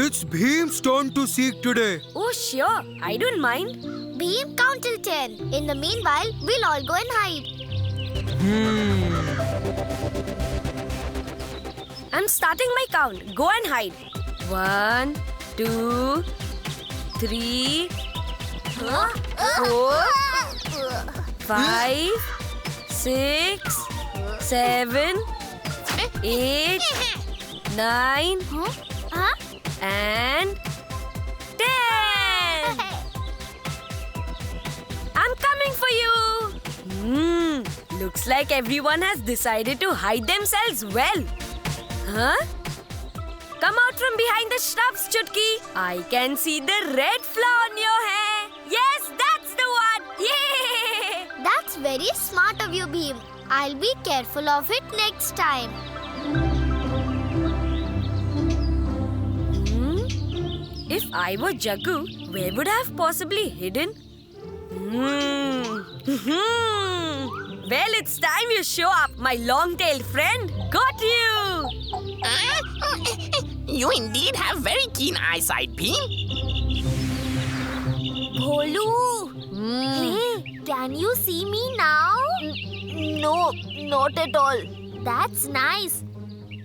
It's Bhim's turn to seek today. Oh, sure. I don't mind. Bhim, count till 10. In the meanwhile, we'll all go and hide. I'm starting my count. Go and hide. 1, 2, 3, 4, 5, 6, 7, 8, 9, and 10. I'm coming for you. Looks like everyone has decided to hide themselves well. Huh? Come out from behind the shrubs, Chutki. I can see the red flower on your hair. Yes, that's the one. Yay! That's very smart of you, Bhim. I'll be careful of it next time. If I were Jaggu, where would I have possibly hidden? Well, it's time you show up, my long-tailed friend. Got you! You indeed have very keen eyesight, Bhim. Bholu! Hey, can you see me now? No, not at all. That's nice.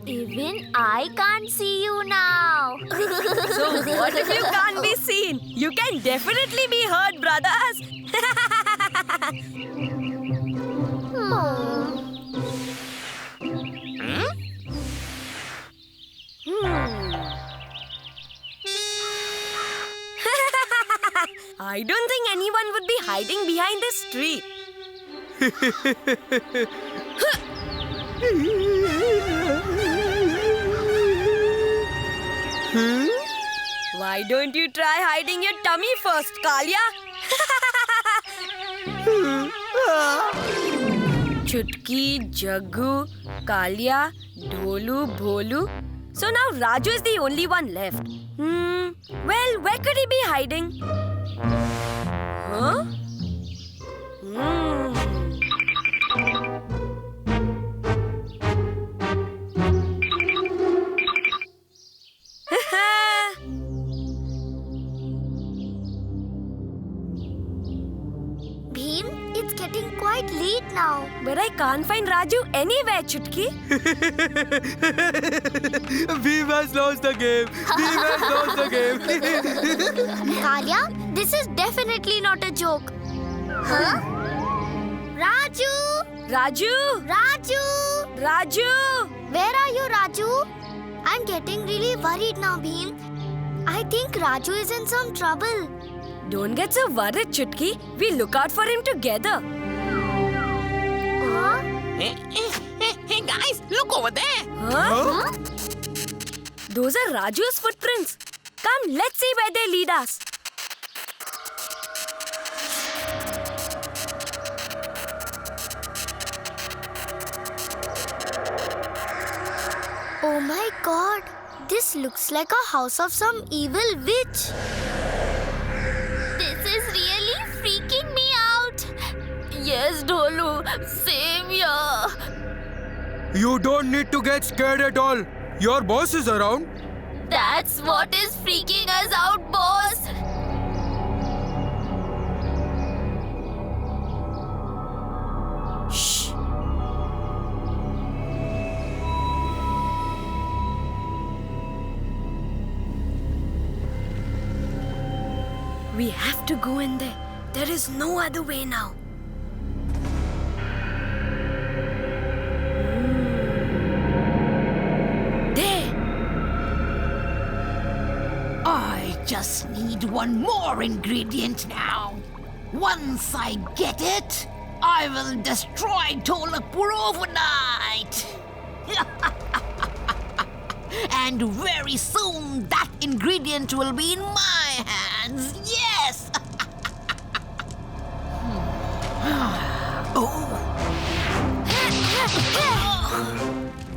Even I can't see you now. So what if you can't be seen? You can definitely be heard, brothers. I don't think anyone would be hiding behind this tree. Why don't you try hiding your tummy first, Kalia? Chutki, Jaggu, Kalia, Dholu, Bholu. So now Raju is the only one left. Well, where could he be hiding? Huh? Bhim, it's getting quite late now. But I can't find Raju anywhere, Chutki. Bhim has lost the game. Bhim has lost the game. Kalia, this is definitely not a joke. Huh? Raju! Raju! Raju! Raju! Where are you, Raju? I'm getting really worried now, Bhim. I think Raju is in some trouble. Don't get so worried, Chutki. We look out for him together. Huh? Hey guys, look over there. Huh? Those are Raju's footprints. Come, let's see where they lead us. Oh my God! This looks like a house of some evil witch. This is really freaking me out. Yes, Dholu. Same here. You don't need to get scared at all. Your boss is around. That's what is freaking us out, boss. Shh. We have to go in there. There is no other way now. There! I just need one more ingredient now. Once I get it, I will destroy Dholakpur overnight. And very soon that ingredient will be in my hands. Yes!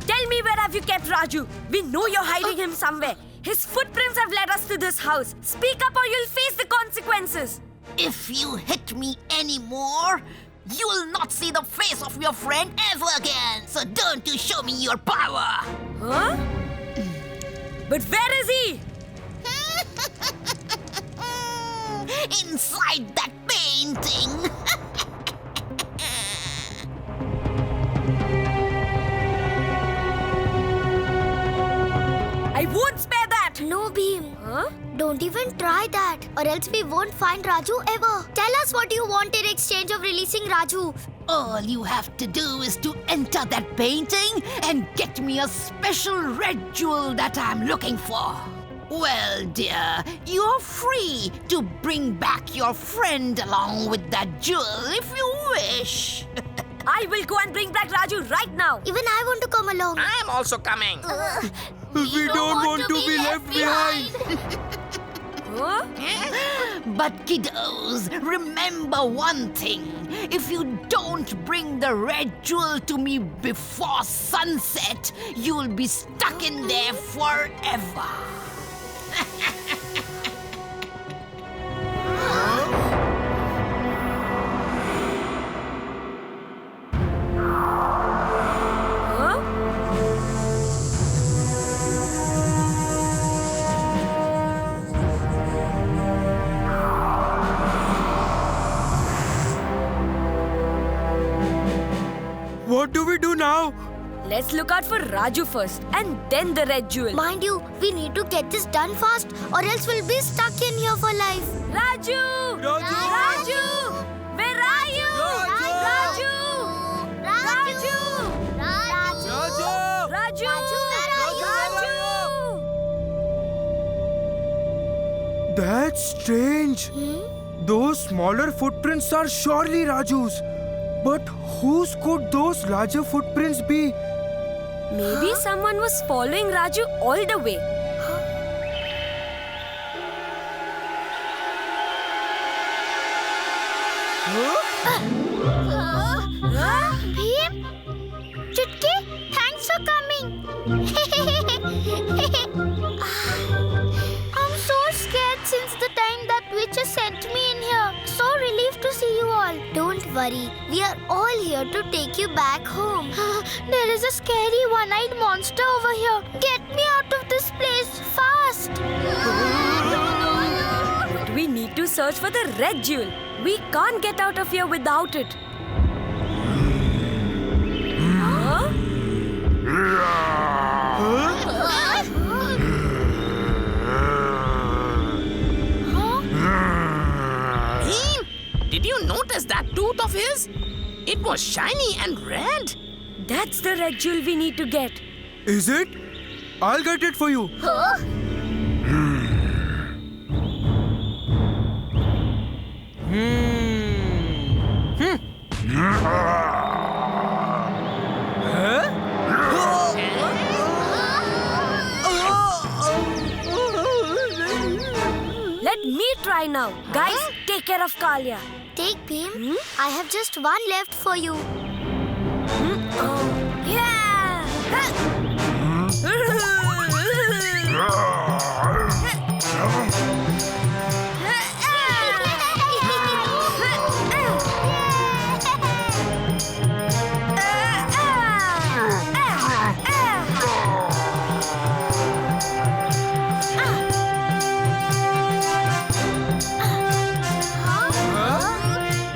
Tell me, where have you kept Raju? We know you're hiding him somewhere. His footprints have led us to this house. Speak up or you'll face the consequences. If you hit me anymore, you will not see the face of your friend ever again. So don't you show me your power. Huh? But where is he? Inside that painting. I won't spare that! No, Bhim. Huh? Don't even try that, or else we won't find Raju ever. Tell us what you want in exchange of releasing Raju. All you have to do is to enter that painting and get me a special red jewel that I'm looking for. Well, dear, you're free to bring back your friend along with that jewel if you wish. I will go and bring back Raju right now. Even I want to come along. I'm also coming. We don't want to be left behind. Huh? But kiddos, remember one thing. If you don't bring the red jewel to me before sunset, you'll be stuck in there forever. Huh? What do we do now? Let's look out for Raju first and then the red jewel. Mind you, we need to get this done fast, or else we'll be stuck in here for life. Raju! Raju! Raju! Where are you? Raju! Raju! Raju! Raju! That's strange. Those smaller footprints are surely Raju's. But whose could those larger footprints be? Maybe someone was following Raju all the way. Bhim? Chutki, thanks for coming. I'm so scared since the time that witch sent me in here. So relieved to see you all. Don't worry, we are all here to take you back home. There is a scary one-eyed monster over here. Get me out of this place fast. But we need to search for the red jewel. We can't get out of here without it. Huh? Bhim, did you notice that tooth of his? It was shiny and red. That's the red jewel we need to get. Is it? I'll get it for you. Let me try now. Guys, take care of Kalia. Take Bhim. I have just one left for you. Yeah!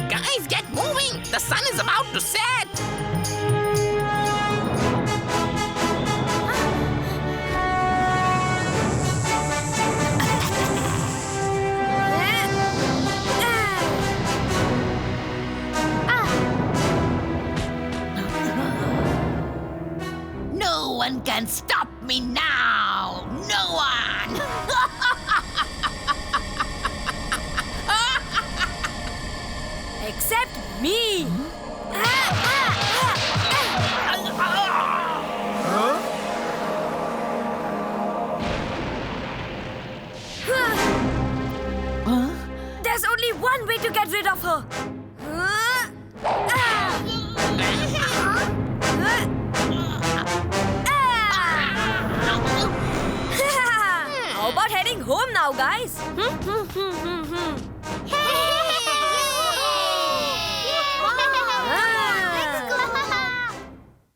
Guys, get moving. The sun is about to set. No one can stop me now. No one. Except me. There's only one way to get rid of her. How about heading home now, guys?